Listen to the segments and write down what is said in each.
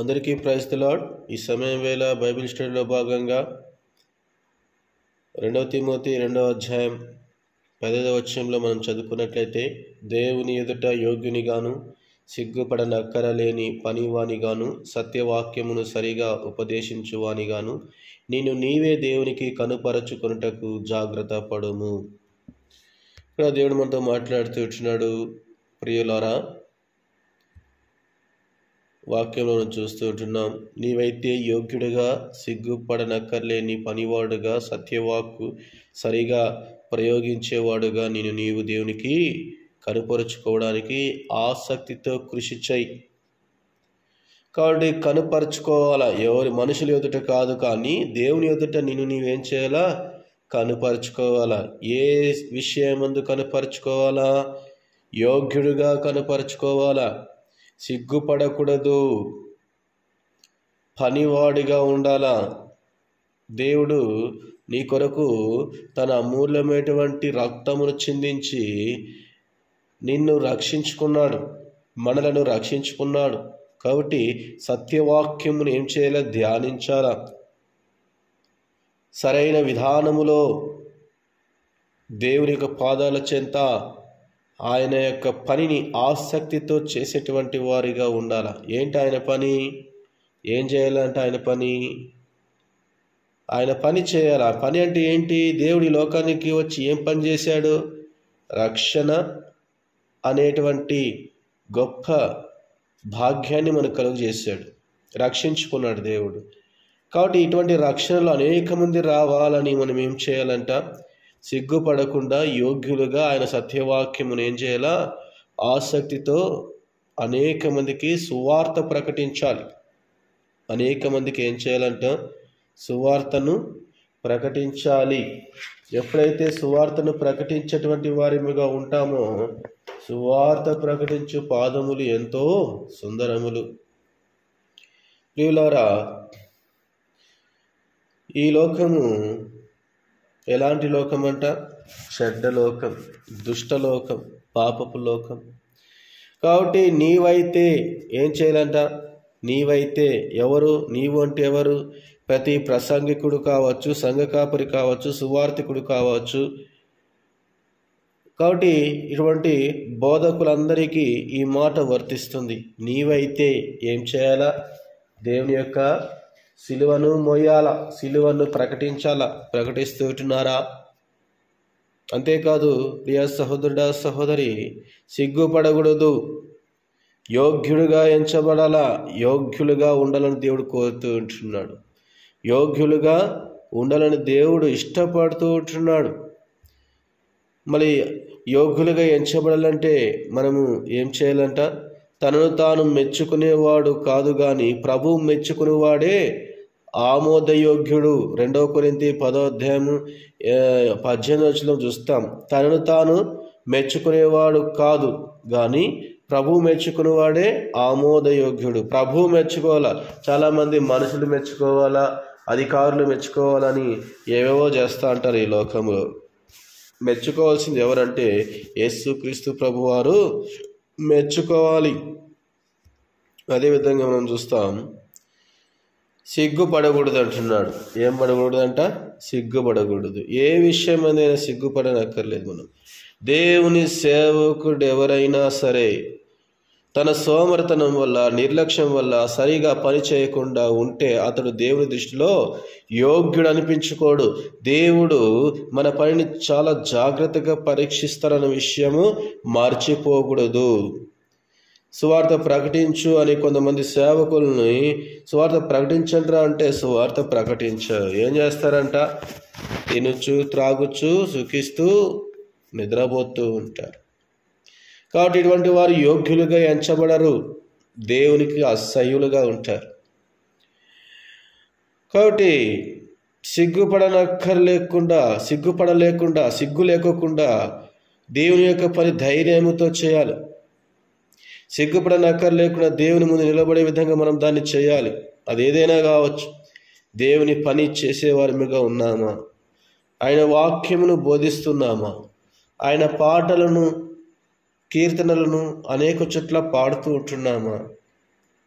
అందరికీ praise the lord. ఈ సమయం వేళ బైబిల్ స్టడీలో భాగంగా 2 తిమోతి 2వ అధ్యాయం 10వ వచనంలో మనం చదువుకున్నట్లయితే, దేవుని ఎదుట యోగ్యునిగాను సిగ్గుపడనక్కరలేని పనివానిగాను సత్యవాక్యమును సరిగా ఉపదేశించువానిగాను నిన్ను నీవే దేవునికి కనుపరచుకొనుటకు జాగ్రత్త పడుము. ఇక్కడ దేవుడు మనతో మాట్లాడుతూ ఉంటున్నాడు. ప్రియులారా, వాక్యంలో చూస్తూ ఉంటున్నాం. నీవైతే యోగ్యుడిగా సిగ్గుపడనక్కర్లేని పనివాడుగా సత్యవాక్కు సరిగా ప్రయోగించేవాడుగా నీవు దేవునికి కనుపరుచుకోవడానికి ఆసక్తితో కృషి చేయి. కాబట్టి కనుపరుచుకోవాలా, ఎవరి మనుషుల ఎదుట కాదు, కానీ దేవుని ఎదుట నీవేం చేయాలా? కనుపరుచుకోవాలా. ఏ విషయమందు కనుపరుచుకోవాలా? యోగ్యుడిగా కనుపరుచుకోవాలా. సిగ్గుపడకూడదు, పనివాడిగా ఉండాలా. దేవుడు నీ కొరకు తన అమూల్యమైనటువంటి రక్తమును చిందించి నిన్ను రక్షించుకున్నాడు, మనలను రక్షించుకున్నాడు. కాబట్టి సత్యవాక్యమును ఏం చేయాలా? ధ్యానించాలా. సరైన విధానములో దేవుని యొక్క పాదాల చెంత ఆయన యొక్క పనిని ఆసక్తితో చేసేటువంటి వారిగా ఉండాలి. ఏంటి ఆయన పని? ఏం చేయాలంటే ఆయన పని చేయాలి. ఆ పని అంటే ఏంటి? దేవుడి లోకానికి వచ్చి ఏం పని చేశాడు? రక్షణ అనేటువంటి గొప్ప భాగ్యాన్ని మనకు కలుగు చేశాడు, రక్షించుకున్నాడు దేవుడు. కాబట్టి ఇటువంటి రక్షణలో అనేక మంది రావాలని మనం ఏం చేయాలంట? సిగ్గుపడకుండా యోగ్యులుగా ఆయన సత్యవాక్యమును ఏం చేయాలా? ఆసక్తితో అనేక మందికి సువార్త ప్రకటించాలి. అనేక మందికి ఏం చేయాలంట? సువార్తను ప్రకటించాలి. ఎప్పుడైతే సువార్తను ప్రకటించేటువంటి వారిగా ఉంటామో, సువార్త ప్రకటించు పాదములు ఎంతో సుందరములు. ప్రియులారా, ఈ లోకము ఎలాంటి లోకం అంట? చెడ్డ లోకం, దుష్టలోకం, పాపపు లోకం. కాబట్టి నీవైతే ఏం చేయాలంట? నీవైతే ఎవరు? నీవు అంటే ఎవరు? ప్రతి ప్రసంగికుడు కావచ్చు, సంఘ కాపరి కావచ్చు, సువార్థికుడు కావచ్చు. కాబట్టి ఇటువంటి బోధకులందరికీ ఈ మాట వర్తిస్తుంది. నీవైతే ఏం చేయాలా? దేవుని యొక్క సిలువను మోయాల, సిలువను ప్రకటించాలా. ప్రకటిస్తూ ఉంటున్నారా? అంతేకాదు ప్రియ సహోదరుడా, సహోదరి, సిగ్గుపడకూడదు, యోగ్యుడిగా ఎంచబడాలా. యోగ్యులుగా ఉండాలని దేవుడు కోరుతూ ఉంటున్నాడు. యోగ్యులుగా ఉండాలని దేవుడు ఇష్టపడుతూ ఉంటున్నాడు. మరి యోగ్యులుగా ఎంచబడాలంటే మనము ఏం చేయాలంట? తనను తాను మెచ్చుకునేవాడు కాదు, కానీ ప్రభువు మెచ్చుకునేవాడే ఆమోదయోగ్యుడు. 2 కొరింథీ 10వ అధ్యాయము 18 చూస్తాం. తనను తాను మెచ్చుకునేవాడు కాదు, కానీ ప్రభువు మెచ్చుకునేవాడే ఆమోదయోగ్యుడు. ప్రభువు మెచ్చుకోవాలా. చాలామంది మనుషులు మెచ్చుకోవాలా, అధికారులు మెచ్చుకోవాలని ఏవేవో చేస్తూ అంటారు ఈ లోకంలో. మెచ్చుకోవాల్సింది ఎవరంటే యేసుక్రీస్తు ప్రభువారు మెచ్చుకోవాలి. అదేవిధంగా మనం చూస్తాం, సిగ్గుపడకూడదు అంటున్నాడు. ఏం పడకూడదంట? సిగ్గుపడకూడదు. ఏ విషయం అనేది సిగ్గుపడనక్కర్లేదు. మనం దేవుని సేవకుడు ఎవరైనా సరే తన సోమరితనం వల్ల, నిర్లక్ష్యం వల్ల సరిగా పని చేయకుండా ఉంటే అతడు దేవుని దృష్టిలో యోగ్యుడు అనిపించుకోడు. దేవుడు మన పనిని చాలా జాగ్రత్తగా పరీక్షిస్తారన్న విషయము మర్చిపోకూడదు. సువార్త ప్రకటించు అని కొంతమంది సేవకుల్ని సువార్త ప్రకటించండిరా అంటే సువార్త ప్రకటించారు. ఏం చేస్తారంట? తినుచు, త్రాగుచు, సుఖిస్తూ, నిద్రపోతూ ఉంటారు. కాబట్టి ఇటువంటి వారు యోగ్యులుగా ఎంచబడరు, దేవునికి అసహ్యులుగా ఉంటారు. కాబట్టి సిగ్గు లేకోకుండా దేవుని యొక్క పని ధైర్యముతో చేయాలి. సిగ్గుపడనక్కర్లేకుండా దేవుని ముందు నిలబడే విధంగా మనం దాన్ని చేయాలి. అది ఏదైనా కావచ్చు. దేవుని పని చేసేవారిగా ఉన్నామా? ఆయన వాక్యమును బోధిస్తున్నామా? ఆయన పాటలను, కీర్తనలను అనేక చోట్ల పాడుతూ ఉంటున్నామా?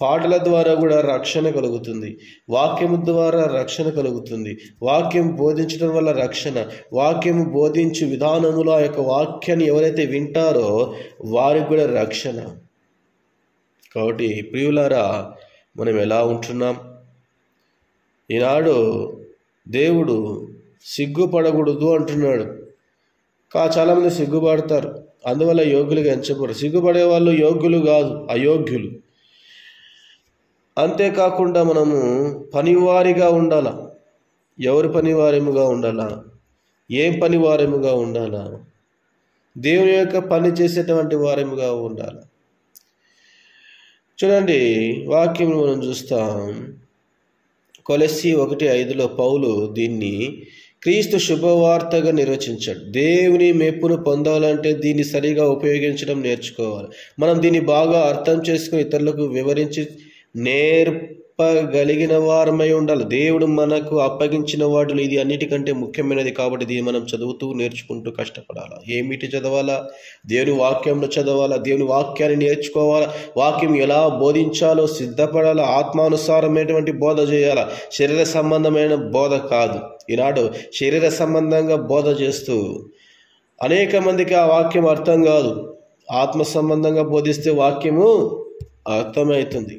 పాటల ద్వారా కూడా రక్షణ కలుగుతుంది, వాక్యము ద్వారా రక్షణ కలుగుతుంది. వాక్యం బోధించడం వల్ల రక్షణ, వాక్యము బోధించు విధానములో ఆ యొక్క వాక్యాన్ని ఎవరైతే వింటారో వారికి కూడా రక్షణ. కాబట్టి ప్రియులారా, మనం ఎలా ఉంటున్నాం? ఈనాడు దేవుడు సిగ్గుపడకూడదు అంటున్నాడు. చాలామంది సిగ్గుపడతారు, అందువల్ల యోగ్యులుగా ఎంచబడరు. సిగ్గుపడే వాళ్ళు యోగ్యులు కాదు, అయోగ్యులు. అంతేకాకుండా మనము పనివారిగా ఉండాలా. ఎవరి పనివారముగా ఉండాలా? ఏం పనివారముగా ఉండాలా? దేవుని యొక్క పని చేసేటువంటి వారముగా ఉండాలి. చూడండి, వాక్యం మనం చూస్తాం. కొలస్సీ 1:5 పౌలు దీన్ని క్రీస్తు శుభవార్తగా నిర్వచించాడు. దేవుని మెప్పును పొందాలంటే దీన్ని సరిగా ఉపయోగించడం నేర్చుకోవాలి. మనం దీన్ని బాగా అర్థం చేసుకుని ఇతరులకు వివరించి నేర్పగలిగిన వారమై ఉండాలి. దేవుడు మనకు అప్పగించిన వాటిలో ఇది అన్నిటికంటే ముఖ్యమైనది. కాబట్టి దీన్ని మనం చదువుతూ నేర్చుకుంటూ కష్టపడాలా. ఏమిటి చదవాలా? దేవుని వాక్యంలో చదవాలా, దేవుని వాక్యాన్ని నేర్చుకోవాలా, వాక్యం ఎలా బోధించాలో సిద్ధపడాలా, ఆత్మానుసారమైనటువంటి బోధ చేయాలా. శరీర సంబంధమైన బోధ కాదు. ఈనాడు శరీర సంబంధంగా బోధ చేస్తూ అనేక మందికి ఆ వాక్యం అర్థం కాదు. ఆత్మ సంబంధంగా బోధిస్తే వాక్యము అర్థమవుతుంది.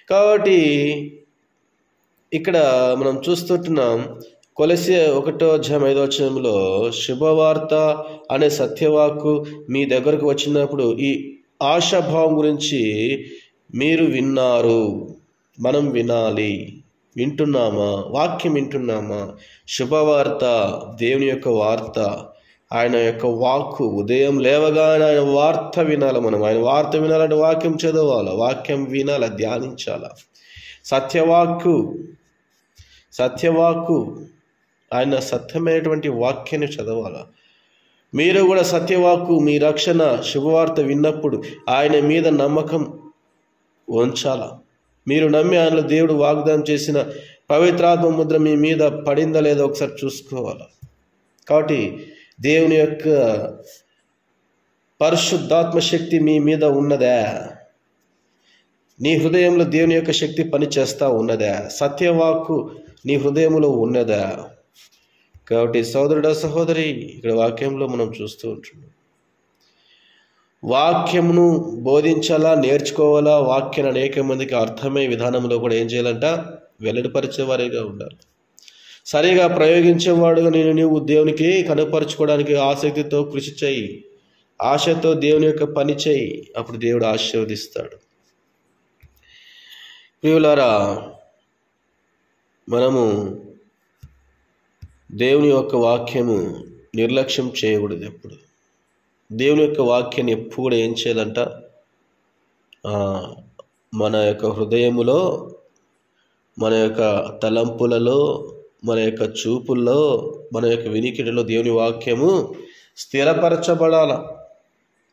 కాబట్టి ఇక్కడ మనం చూస్తుంటున్నాం, కొలస్సీ 1:5 శుభవార్త అనే సత్యవాక్కు మీ దగ్గరకు వచ్చినప్పుడు ఈ ఆశాభావం గురించి మీరు విన్నారు. మనం వినాలి. వింటున్నామా? వాక్యం వింటున్నామా? శుభవార్త, దేవుని యొక్క వార్త, ఆయన యొక్క వాక్కు. ఉదయం లేవగానే ఆయన వార్త వినాలి. మనం ఆయన వార్త వినాలంటే వాక్యం చదవాలి, వాక్యం వినాలి, ధ్యానించాలి. సత్యవాక్కు ఆయన సత్యమైనటువంటి వాక్యాన్ని చదవాలి. మీరు కూడా సత్యవాక్కు, మీ రక్షణ శుభవార్త విన్నప్పుడు ఆయన మీద నమ్మకం ఉంచాల. మీరు నమ్మి ఆయనలో దేవుడు వాగ్దానం చేసిన పవిత్రాత్మ ముద్ర మీ మీద పడిందా లేదో ఒకసారి చూసుకోవాలి. కాబట్టి దేవుని యొక్క పరిశుద్ధాత్మ శక్తి మీ మీద ఉన్నదా? నీ హృదయంలో దేవుని యొక్క శక్తి పనిచేస్తూ ఉన్నదా? సత్యవాక్కు నీ హృదయంలో ఉన్నదా? కాబట్టి సోదరుడా, సహోదరి, ఇక్కడ వాక్యంలో మనం చూస్తూ ఉంటున్నాం. వాక్యమును బోధించాలా, నేర్చుకోవాలా. వాక్యాన్ని అనేక మందికి అర్థమయ్యే విధానంలో కూడా ఏం చేయాలంట? వెల్లడిపరిచేవారిగా ఉండాలి. సరిగా ప్రయోగించేవాడుగా నీవు దేవునికి కనపరుచుకోవడానికి ఆసక్తితో కృషి చేయి, ఆశతో దేవుని యొక్క పని చేయి. అప్పుడు దేవుడు ఆశీర్వదిస్తాడు. ప్రియులారా, మనము దేవుని యొక్క వాక్యము నిర్లక్ష్యం చేయకూడదు. ఎప్పుడు దేవుని యొక్క వాక్యాన్ని ఎప్పుడు కూడా ఏం చేయాలంట? మన యొక్క హృదయములో, మన యొక్క తలంపులలో, మన యొక్క చూపుల్లో, మన యొక్క వినికిడిలో దేవుని వాక్యము స్థిరపరచబడాల,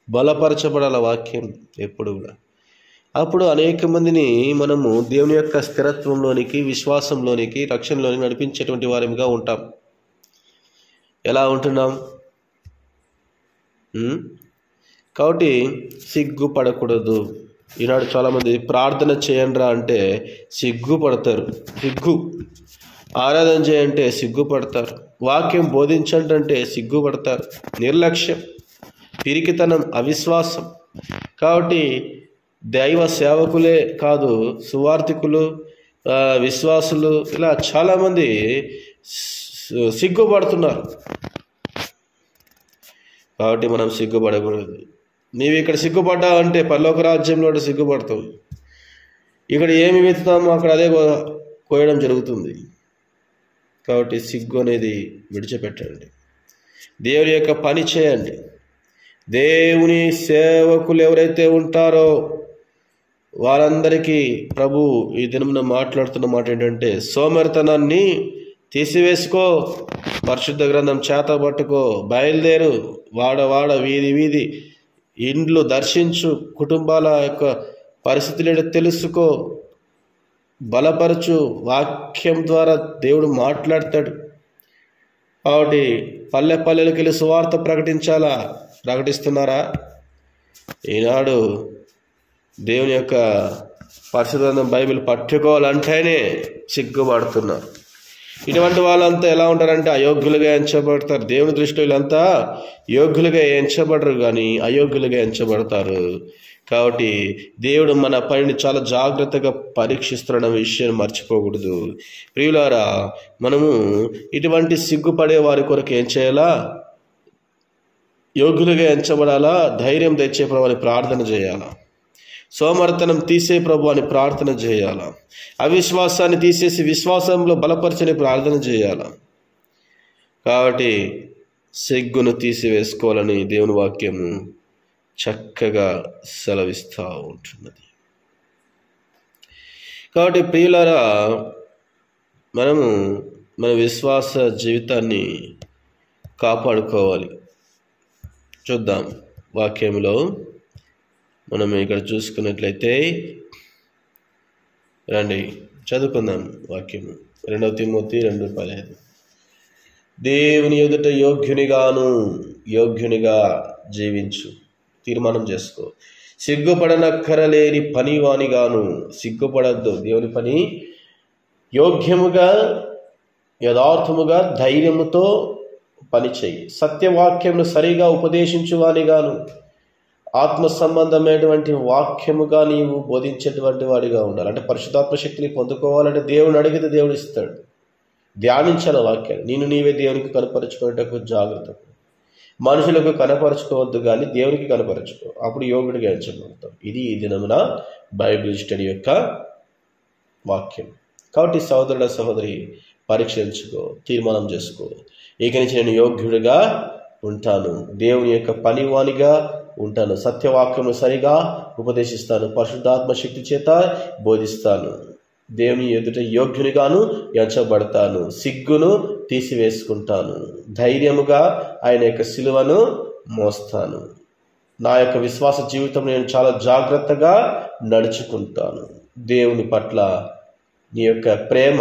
బలపరచబడాల. వాక్యం ఎప్పుడు కూడా. అప్పుడు అనేక మందిని మనము దేవుని యొక్క స్థిరత్వంలోనికి, విశ్వాసంలోనికి, రక్షణలోనికి నడిపించేటువంటి వారిగా ఉంటాం. ఎలా ఉంటున్నాం? కాబట్టి సిగ్గుపడకూడదు. ఈనాడు చాలామంది ప్రార్థన చేయండిరా అంటే సిగ్గుపడతారు. ఆరాధన చేయంటే సిగ్గుపడతారు. వాక్యం బోధించండి అంటే సిగ్గుపడతారు. నిర్లక్ష్యం, పిరికితనం, అవిశ్వాసం. కాబట్టి దైవ సేవకులే కాదు, సువార్థికులు, విశ్వాసులు, ఇలా చాలామంది సిగ్గుపడుతున్నారు. కాబట్టి మనం సిగ్గుపడకూడదు. నీవు ఇక్కడ సిగ్గుపడ్డావంటే పరలోక రాజ్యంలో సిగ్గుపడతావు. ఇక్కడ ఏమి విత్తుతామో అక్కడ అదే కోయడం జరుగుతుంది. కాబట్టి సిగ్గు అనేది విడిచిపెట్టండి. దేవుని యొక్క పని చేయండి. దేవుని సేవకులు ఎవరైతే ఉంటారో వారందరికీ ప్రభు ఈ దినమున మాట్లాడుతున్న మాట ఏంటంటే, సోమరితనాన్ని తీసివేసుకో, పరిశుద్ధ గ్రంథం చేత పట్టుకో, బయలుదేరు, వాడ వీధి వీధి ఇండ్లు దర్శించు, కుటుంబాల యొక్క పరిస్థితులు తెలుసుకో, బలపరచు. వాక్యం ద్వారా దేవుడు మాట్లాడతాడు. కాబట్టి పల్లెలకు వెళ్ళి సువార్త ప్రకటించాలా? ప్రకటిస్తున్నారా? ఈనాడు దేవుని యొక్క పరిశుద్ధ బైబిల్ పట్టుకోవాలంటేనే సిగ్గుపడుతున్నారు. ఇటువంటి వాళ్ళంతా ఎలా ఉంటారంటే అయోగ్యులుగా ఎంచబడతారు. దేవుని దృష్టిలో వీళ్ళంతా యోగ్యులుగా ఎంచబడరు, కానీ అయోగ్యులుగా ఎంచబడతారు. కాబట్టి దేవుడు మన పనిని చాలా జాగ్రత్తగా పరీక్షిస్తున్న విషయాన్ని మర్చిపోకూడదు. ప్రియులారా, మనము ఇటువంటి సిగ్గుపడే వారి కొరకు ఏం చేయాలా? యోగ్యులుగా ఎంచబడాలా, ధైర్యం తెచ్చే ప్రభు అని ప్రార్థన చేయాలా, సోమర్తనం తీసే ప్రభు అని ప్రార్థన చేయాలా, అవిశ్వాసాన్ని తీసేసి విశ్వాసంలో బలపరచని ప్రార్థన చేయాలా. కాబట్టి సిగ్గును తీసివేసుకోవాలని దేవుని వాక్యము చక్కగా సెలవిస్తూ ఉంటున్నది. కాబట్టి ప్రియులారా, మనము మన విశ్వాస జీవితాన్ని కాపాడుకోవాలి. చూద్దాం వాక్యంలో మనం ఇక్కడ చూసుకున్నట్లయితే, రండి చదువుకుందాం వాక్యము. 2 తిమోతి 2:15. దేవుని ఎదుట యోగ్యునిగా జీవించు, తీర్మానం చేసుకో. సిగ్గుపడనక్కరలేని పనివానిగాను, సిగ్గుపడద్దు, దేవుని పని యోగ్యముగా యథార్థముగా ధైర్యముతో పని చేయి. సత్యవాక్యమును సరిగా ఉపదేశించువానిగాను, ఆత్మ సంబంధమైనటువంటి వాక్యముగా నీవు బోధించేటువంటి వాడిగా ఉండాలి. అంటే పరిశుద్ధాత్మ శక్తిని పొందుకోవాలంటే దేవుని అడిగితే దేవుడు ఇస్తాడు. ధ్యానించాల వాక్యాన్ని. నీవే దేవునికి కనపరుచుకునేటకు జాగ్రత్త. మనుషులకు కనపరుచుకోవద్దు, కానీ దేవునికి కనపరుచుకో, అప్పుడు యోగుడిగా ఎంచబడతాం. ఇది ఈ దినమున బైబిల్ స్టడీ యొక్క వాక్యం. కాబట్టి సహోదరుడ సహోదరి, పరీక్షించుకో, తీర్మానం చేసుకో. ఇక నుంచి నేను యోగ్యుడిగా ఉంటాను, దేవుని యొక్క పనివానిగా ఉంటాను, సత్యవాక్యము సరిగా ఉపదేశిస్తాను, పరిశుద్ధాత్మ శక్తి చేత బోధిస్తాను, దేవుని ఎదుట యోగ్యునిగాను ఎంచబడతాను, సిగ్గును తీసివేసుకుంటాను, ధైర్యముగా ఆయన యొక్క సిలువను మోస్తాను, నా యొక్క విశ్వాస జీవితం నేను చాలా జాగ్రత్తగా నడుచుకుంటాను. దేవుని పట్ల నీ యొక్క ప్రేమ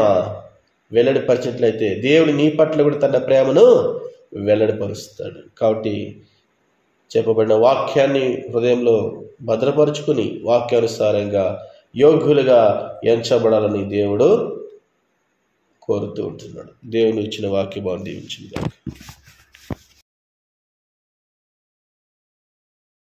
వెల్లడిపరిచినట్లయితే దేవుడు నీ పట్ల కూడా తన ప్రేమను వెల్లడిపరుస్తాడు. కాబట్టి చెప్పబడిన వాక్యాన్ని హృదయంలో భద్రపరుచుకుని వాక్యానుసారంగా యోగ్యులుగా ఎంచబడాలని దేవుడు కోరుతూ ఉంటున్నాడు. దేవుని ఇచ్చిన వాక్యం దీవించింది.